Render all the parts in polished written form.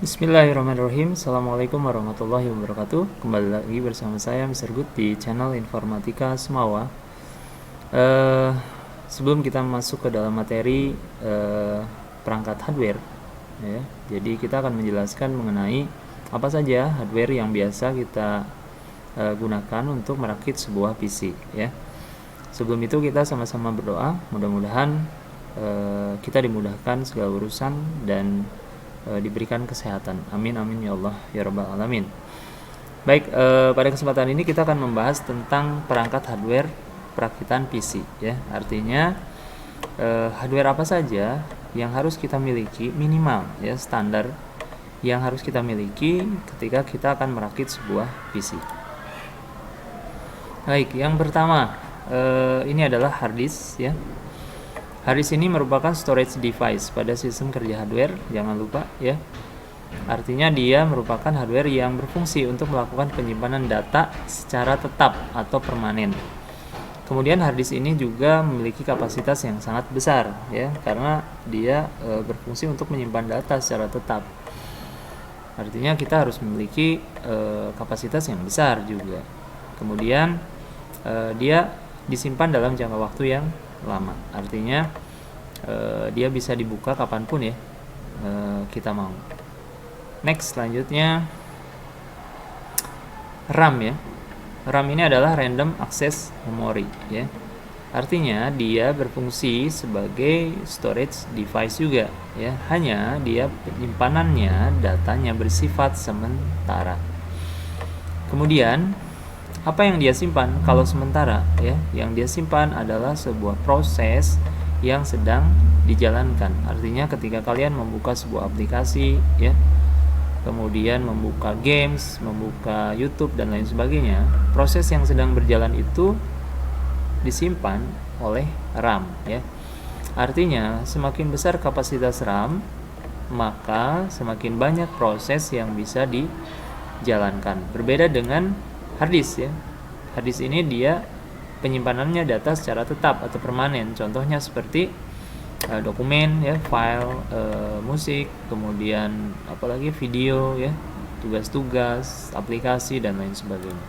Bismillahirrahmanirrahim. Assalamualaikum warahmatullahi wabarakatuh. Kembali lagi bersama saya Mr. Good di channel Informatika Semawa. Sebelum kita masuk ke dalam materi perangkat hardware, ya, jadi kita akan menjelaskan mengenai apa saja hardware yang biasa kita gunakan untuk merakit sebuah PC. Ya. Sebelum itu kita sama-sama berdoa, mudah-mudahan kita dimudahkan segala urusan dan diberikan kesehatan. Amin amin ya Allah ya rabbal alamin. Baik, pada kesempatan ini kita akan membahas tentang perangkat hardware perakitan PC, ya. Artinya hardware apa saja yang harus kita miliki, minimal ya, standar yang harus kita miliki ketika kita akan merakit sebuah PC. Baik, yang pertama ini adalah hard disk, ya. Hard disk ini merupakan storage device pada sistem kerja hardware, jangan lupa ya. Artinya dia merupakan hardware yang berfungsi untuk melakukan penyimpanan data secara tetap atau permanen. Kemudian hard disk ini juga memiliki kapasitas yang sangat besar ya, karena dia berfungsi untuk menyimpan data secara tetap. Artinya kita harus memiliki kapasitas yang besar juga. Kemudian dia disimpan dalam jangka waktu yang lama, artinya dia bisa dibuka kapanpun ya kita mau. Next, selanjutnya RAM ya. RAM ini adalah Random Access Memory ya. Artinya dia berfungsi sebagai storage device juga ya. Hanya dia penyimpanannya, datanya bersifat sementara. Kemudian apa yang dia simpan kalau sementara ya? Yang dia simpan adalah sebuah proses yang sedang dijalankan. Artinya ketika kalian membuka sebuah aplikasi ya, kemudian membuka games, membuka YouTube dan lain sebagainya, proses yang sedang berjalan itu disimpan oleh RAM ya. Artinya semakin besar kapasitas RAM, maka semakin banyak proses yang bisa dijalankan. Berbeda dengan hard disk ya. Hard disk ini dia penyimpanannya data secara tetap atau permanen. Contohnya seperti dokumen ya, file musik, kemudian apalagi video ya, tugas-tugas, aplikasi dan lain sebagainya.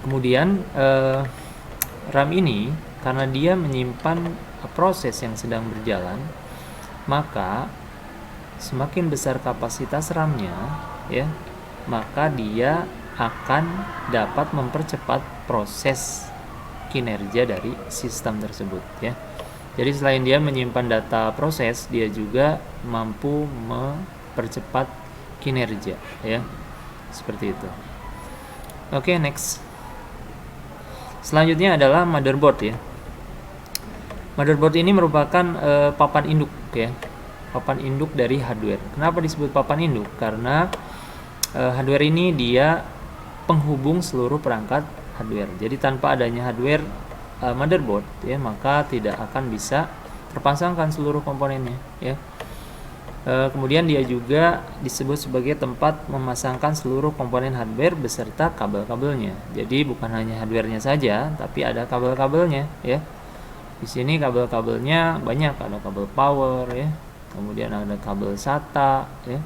Kemudian RAM ini karena dia menyimpan proses yang sedang berjalan, maka semakin besar kapasitas RAM-nya ya, maka dia akan dapat mempercepat proses kinerja dari sistem tersebut ya. Jadi selain dia menyimpan data proses, dia juga mampu mempercepat kinerja ya. Seperti itu. Oke, next. Selanjutnya adalah motherboard ya. Motherboard ini merupakan papan induk ya. Papan induk dari hardware. Kenapa disebut papan induk? Karena hardware ini dia penghubung seluruh perangkat hardware. Jadi tanpa adanya hardware motherboard ya, maka tidak akan bisa terpasangkan seluruh komponennya ya. Kemudian dia juga disebut sebagai tempat memasangkan seluruh komponen hardware beserta kabel-kabelnya. Jadi bukan hanya hardwarenya saja, tapi ada kabel-kabelnya ya. Di sini kabel-kabelnya banyak, ada kabel power ya, kemudian ada kabel SATA ya,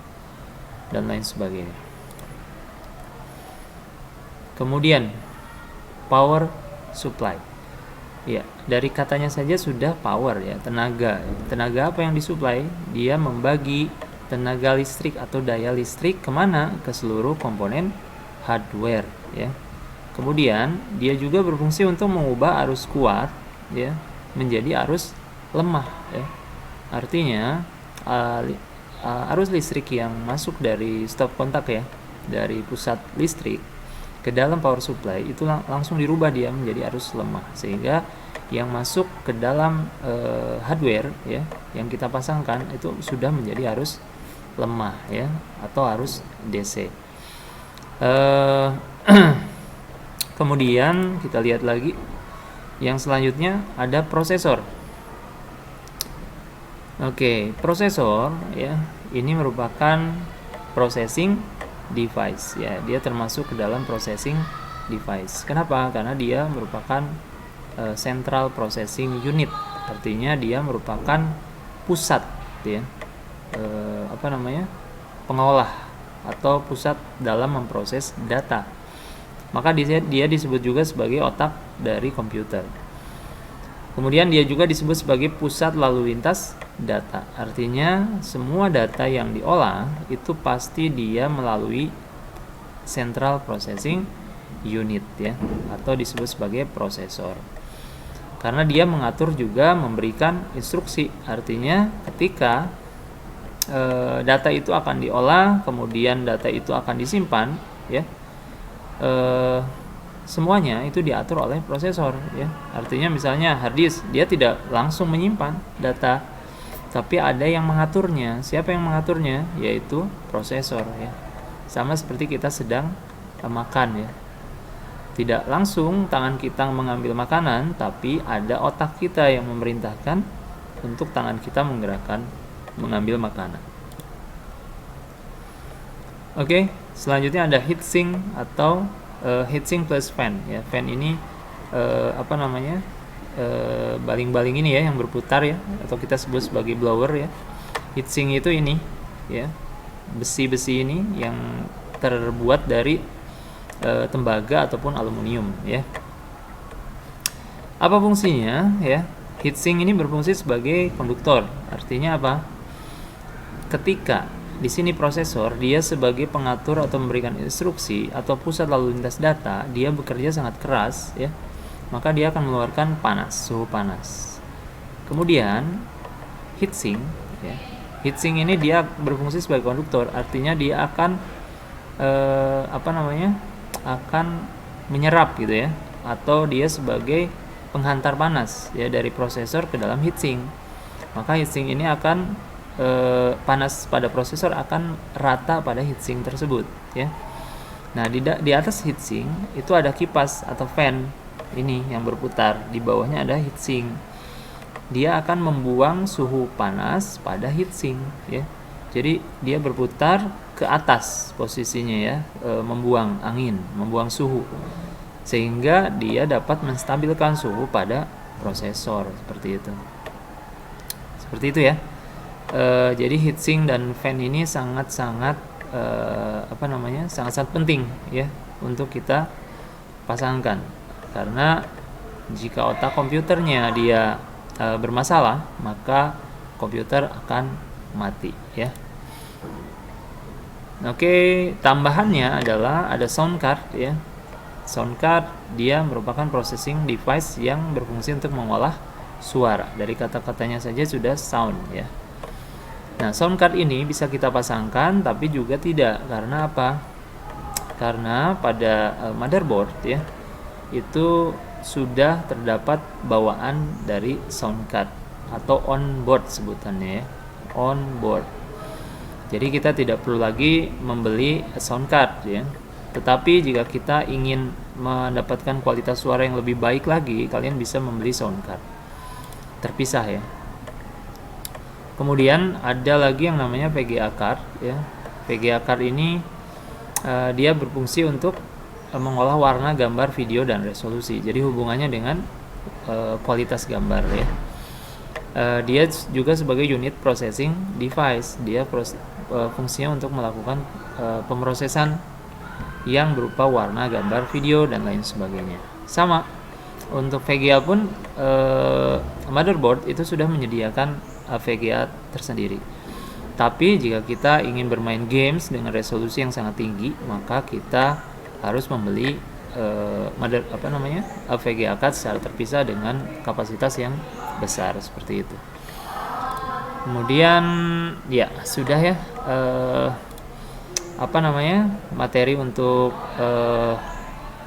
dan lain sebagainya. Kemudian power supply. Ya, dari katanya saja sudah power ya, tenaga. Tenaga apa yang disuplai? Dia membagi tenaga listrik atau daya listrik kemana? Ke seluruh komponen hardware ya. Kemudian dia juga berfungsi untuk mengubah arus kuat ya menjadi arus lemah ya. Artinya arus listrik yang masuk dari stop kontak ya, dari pusat listrik ke dalam power supply itu langsung dirubah dia menjadi arus lemah, sehingga yang masuk ke dalam hardware ya yang kita pasangkan itu sudah menjadi arus lemah ya, atau arus DC. Kemudian kita lihat lagi yang selanjutnya ada prosesor. Oke, prosesor ya ini merupakan processing device ya, dia termasuk ke dalam processing device. Kenapa? Karena dia merupakan central processing unit, artinya dia merupakan pusat ya, pengolah atau pusat dalam memproses data. Maka dia disebut juga sebagai otak dari komputer. Kemudian dia juga disebut sebagai pusat lalu lintas data. Artinya semua data yang diolah itu pasti dia melalui Central Processing Unit ya, atau disebut sebagai prosesor. Karena dia mengatur juga memberikan instruksi. Artinya ketika data itu akan diolah, kemudian data itu akan disimpan ya. Semuanya itu diatur oleh prosesor ya. Artinya misalnya hard disk, dia tidak langsung menyimpan data, tapi ada yang mengaturnya. Siapa yang mengaturnya? Yaitu prosesor ya. Sama seperti kita sedang makan ya. Tidak langsung tangan kita mengambil makanan, tapi ada otak kita yang memerintahkan untuk tangan kita menggerakkan mengambil makanan. Oke, selanjutnya ada heatsink atau heatsink plus fan ya. Fan ini baling-baling ini ya yang berputar ya, atau kita sebut sebagai blower ya. Heatsink itu ini ya, besi-besi ini yang terbuat dari tembaga ataupun aluminium ya. Apa fungsinya ya? Heatsink ini berfungsi sebagai konduktor. Artinya apa? Ketika di sini prosesor, dia sebagai pengatur atau memberikan instruksi atau pusat lalu lintas data, dia bekerja sangat keras ya. Maka dia akan mengeluarkan suhu panas. Kemudian heatsink ya. Heatsink ini dia berfungsi sebagai konduktor, artinya dia akan akan menyerap gitu ya, atau dia sebagai penghantar panas ya dari prosesor ke dalam heatsink. Maka heatsink ini akan panas pada prosesor akan rata pada heatsink tersebut ya. Nah, di atas heatsink itu ada kipas atau fan ini yang berputar, di bawahnya ada heatsink. Dia akan membuang suhu panas pada heatsink ya. Jadi dia berputar ke atas posisinya ya, membuang angin, membuang suhu, sehingga dia dapat menstabilkan suhu pada prosesor seperti itu. Seperti itu ya. Jadi heatsink dan fan ini sangat-sangat sangat-sangat penting ya untuk kita pasangkan, karena jika otak komputernya dia bermasalah, maka komputer akan mati ya. Oke, tambahannya adalah ada sound card ya. Sound card dia merupakan processing device yang berfungsi untuk mengolah suara. Dari kata-katanya saja sudah sound ya. Nah, sound card ini bisa kita pasangkan, tapi juga tidak. Karena apa? Karena pada motherboard ya, itu sudah terdapat bawaan dari sound card atau onboard sebutannya ya, onboard. Jadi kita tidak perlu lagi membeli sound card ya. Tetapi jika kita ingin mendapatkan kualitas suara yang lebih baik lagi, kalian bisa membeli sound card terpisah ya. Kemudian ada lagi yang namanya VGA card ya. VGA card ini dia berfungsi untuk mengolah warna, gambar, video, dan resolusi. Jadi hubungannya dengan kualitas gambar ya. Dia juga sebagai unit processing device. Dia fungsinya untuk melakukan pemrosesan yang berupa warna, gambar, video, dan lain sebagainya. Sama untuk VGA pun motherboard itu sudah menyediakan VGA tersendiri. Tapi jika kita ingin bermain games dengan resolusi yang sangat tinggi, maka kita harus membeli VGA card secara terpisah dengan kapasitas yang besar seperti itu. Kemudian ya sudah ya materi untuk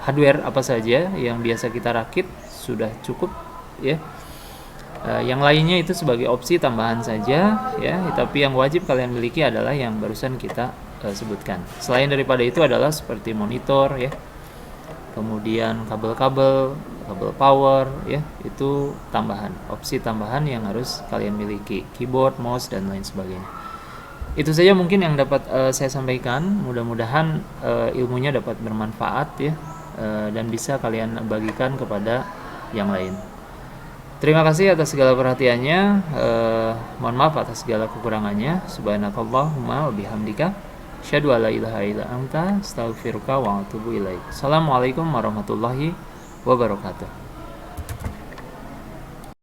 hardware apa saja yang biasa kita rakit sudah cukup ya. Yang lainnya itu sebagai opsi tambahan saja ya, tapi yang wajib kalian miliki adalah yang barusan kita sebutkan. Selain daripada itu adalah seperti monitor ya, kemudian kabel power ya, itu tambahan, opsi tambahan yang harus kalian miliki, keyboard, mouse, dan lain sebagainya. Itu saja mungkin yang dapat saya sampaikan. Mudah-mudahan ilmunya dapat bermanfaat ya, dan bisa kalian bagikan kepada yang lain. Terima kasih atas segala perhatiannya. Mohon maaf atas segala kekurangannya. Subhanakallahumma wa bihamdika asyhadu an la ilaha illa anta astaghfiruka wa atubu ilaik. Assalamualaikum warahmatullahi wabarakatuh.